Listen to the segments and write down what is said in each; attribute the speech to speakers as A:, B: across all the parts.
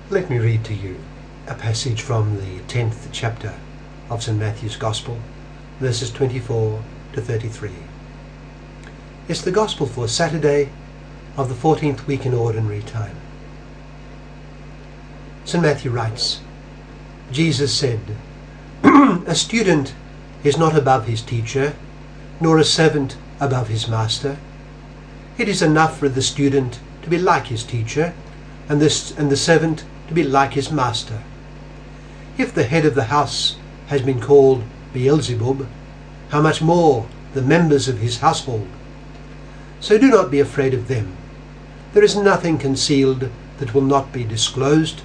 A: Let me read to you a passage from the 10th chapter of St. Matthew's Gospel, verses 24 to 33. It's the Gospel for Saturday of the 14th week in Ordinary Time. St. Matthew writes, Jesus said, "A student is not above his teacher, nor a servant above his master. It is enough for the student to be like his teacher, and the servant to be like his master. If the head of the house has been called Beelzebub, how much more the members of his household? So do not be afraid of them. There is nothing concealed that will not be disclosed,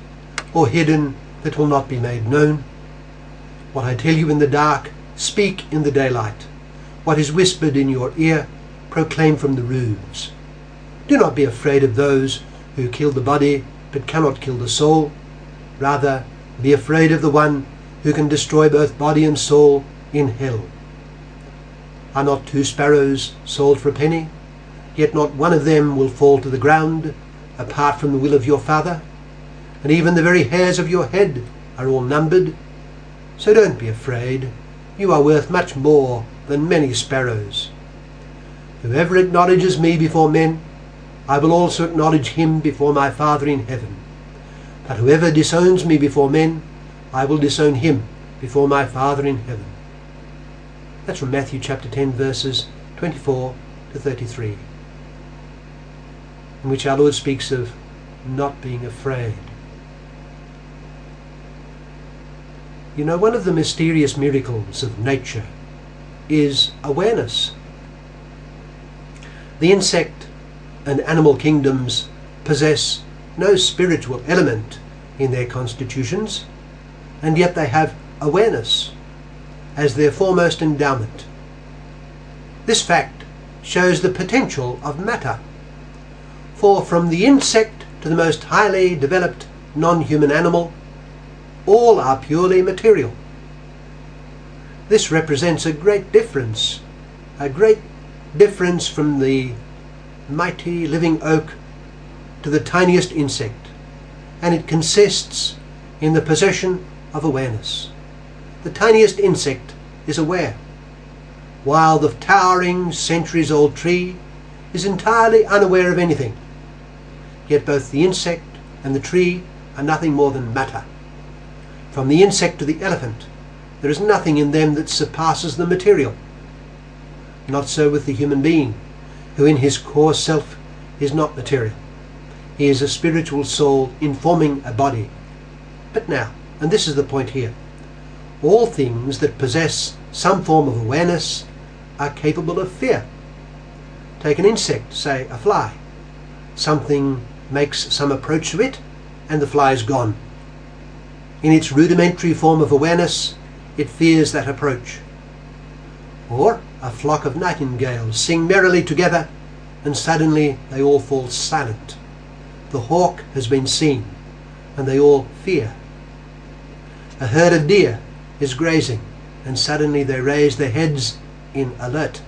A: or hidden that will not be made known. What I tell you in the dark, speak in the daylight. What is whispered in your ear, proclaim from the roofs. Do not be afraid of those who kill the body but cannot kill the soul. Rather, be afraid of the one who can destroy both body and soul in hell. Are not 2 sparrows sold for a penny? Yet not one of them will fall to the ground apart from the will of your Father. And even the very hairs of your head are all numbered. So don't be afraid. You are worth much more than many sparrows. Whoever acknowledges me before men, I will also acknowledge him before my Father in heaven. But whoever disowns me before men, I will disown him before my Father in heaven." That's from Matthew chapter 10, verses 24 to 33, in which our Lord speaks of not being afraid. You know, one of the mysterious miracles of nature is awareness. The insect and animal kingdoms possess no spiritual element in their constitutions, and yet they have awareness as their foremost endowment. This fact shows the potential of matter, for from the insect to the most highly developed non-human animal, all are purely material. This represents a great difference from the mighty living oak to the tiniest insect, and it consists in the possession of awareness. The tiniest insect is aware, while the towering centuries-old tree is entirely unaware of anything. Yet both the insect and the tree are nothing more than matter. From the insect to the elephant, there is nothing in them that surpasses the material. Not so with the human being, who in his core self is not material. He is a spiritual soul informing a body. But now, and this is the point here, all things that possess some form of awareness are capable of fear. Take an insect, say a fly. Something makes some approach to it, and the fly is gone. In its rudimentary form of awareness, it fears that approach. Or a flock of nightingales sing merrily together, and suddenly they all fall silent. The hawk has been seen, and they all fear. A herd of deer is grazing, and suddenly they raise their heads in alert.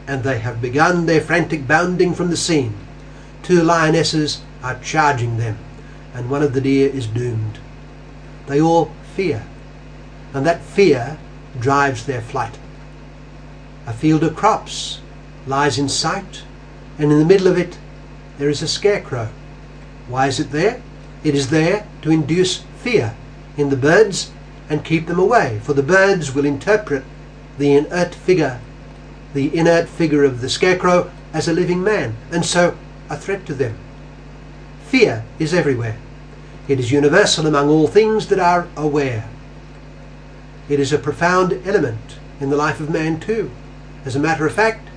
A: And they have begun their frantic bounding from the scene. 2 lionesses are charging them, and one of the deer is doomed. They all fear, and that fear drives their flight. A field of crops lies in sight, and in the middle of it there is a scarecrow. Why is it there? It is there to induce fear in the birds and keep them away, for the birds will interpret the inert figure of the scarecrow as a living man, and so a threat to them. Fear is everywhere. It is universal among all things that are aware. It is a profound element in the life of man too. As a matter of fact,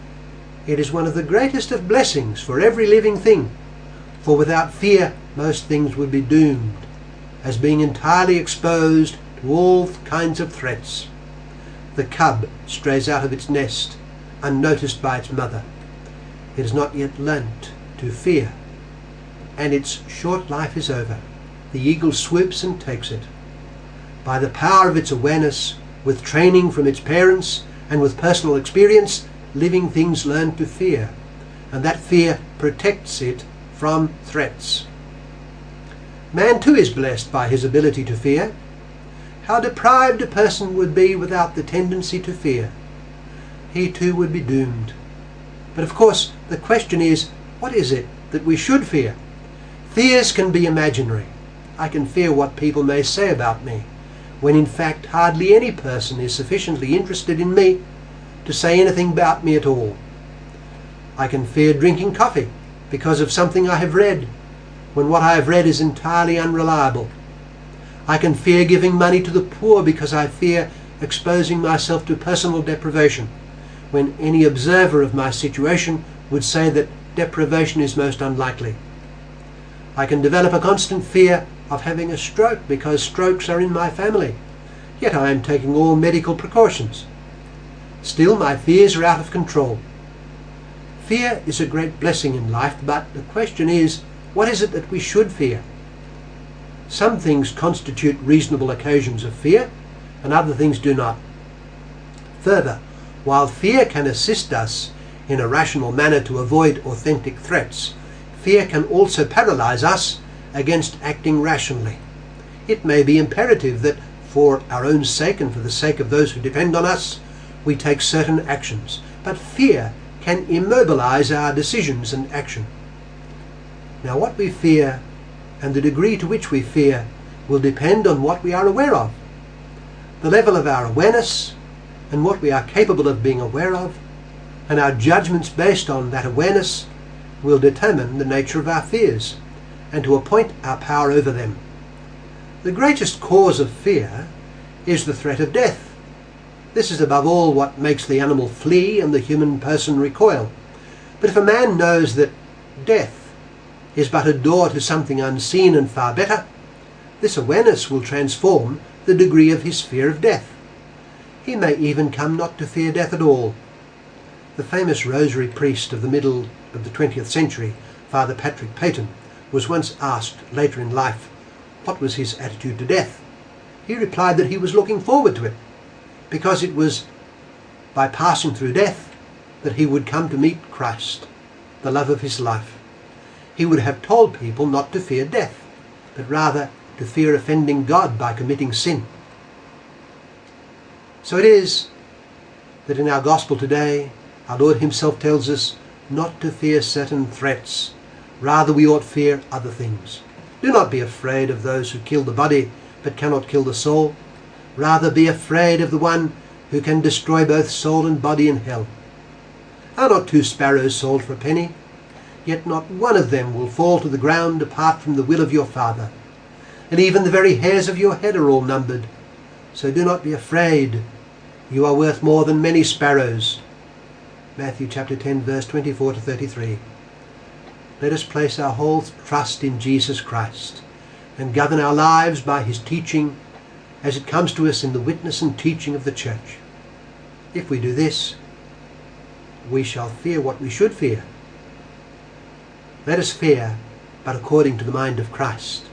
A: it is one of the greatest of blessings for every living thing, for without fear most things would be doomed, as being entirely exposed to all kinds of threats. The cub strays out of its nest, unnoticed by its mother. It has not yet learnt to fear, and its short life is over. The eagle swoops and takes it. By the power of its awareness, with training from its parents, and with personal experience, living things learn to fear, and that fear protects it from threats. Man too is blessed by his ability to fear. How deprived a person would be without the tendency to fear. He too would be doomed. But of course, the question is, what is it that we should fear? Fears can be imaginary. I can fear what people may say about me, when in fact hardly any person is sufficiently interested in me to say anything about me at all. I can fear drinking coffee because of something I have read, when what I have read is entirely unreliable. I can fear giving money to the poor because I fear exposing myself to personal deprivation, when any observer of my situation would say that deprivation is most unlikely. I can develop a constant fear of having a stroke because strokes are in my family, yet I am taking all medical precautions. Still, my fears are out of control. Fear is a great blessing in life, but the question is, what is it that we should fear? Some things constitute reasonable occasions of fear, and other things do not. Further, while fear can assist us in a rational manner to avoid authentic threats, fear can also paralyze us against acting rationally. It may be imperative that for our own sake and for the sake of those who depend on us, we take certain actions, but fear can immobilize our decisions and action. Now, what we fear and the degree to which we fear will depend on what we are aware of. The level of our awareness and what we are capable of being aware of, and our judgments based on that awareness, will determine the nature of our fears and to appoint our power over them. The greatest cause of fear is the threat of death. This is above all what makes the animal flee and the human person recoil. But if a man knows that death is but a door to something unseen and far better, this awareness will transform the degree of his fear of death. He may even come not to fear death at all. The famous rosary priest of the middle of the 20th century, Father Patrick Peyton, was once asked later in life what was his attitude to death. He replied that he was looking forward to it, because it was by passing through death that he would come to meet Christ, the love of his life. He would have told people not to fear death, but rather to fear offending God by committing sin. So it is that in our gospel today, our Lord himself tells us not to fear certain threats. Rather, we ought fear other things. Do not be afraid of those who kill the body, but cannot kill the soul. Rather, be afraid of the one who can destroy both soul and body in hell. Are not 2 sparrows sold for a penny? Yet not one of them will fall to the ground apart from the will of your Father. And even the very hairs of your head are all numbered. So do not be afraid. You are worth more than many sparrows. Matthew chapter 10, verse 24 to 33. Let us place our whole trust in Jesus Christ and govern our lives by his teaching as it comes to us in the witness and teaching of the Church. If we do this, we shall fear what we should fear. Let us fear, but according to the mind of Christ.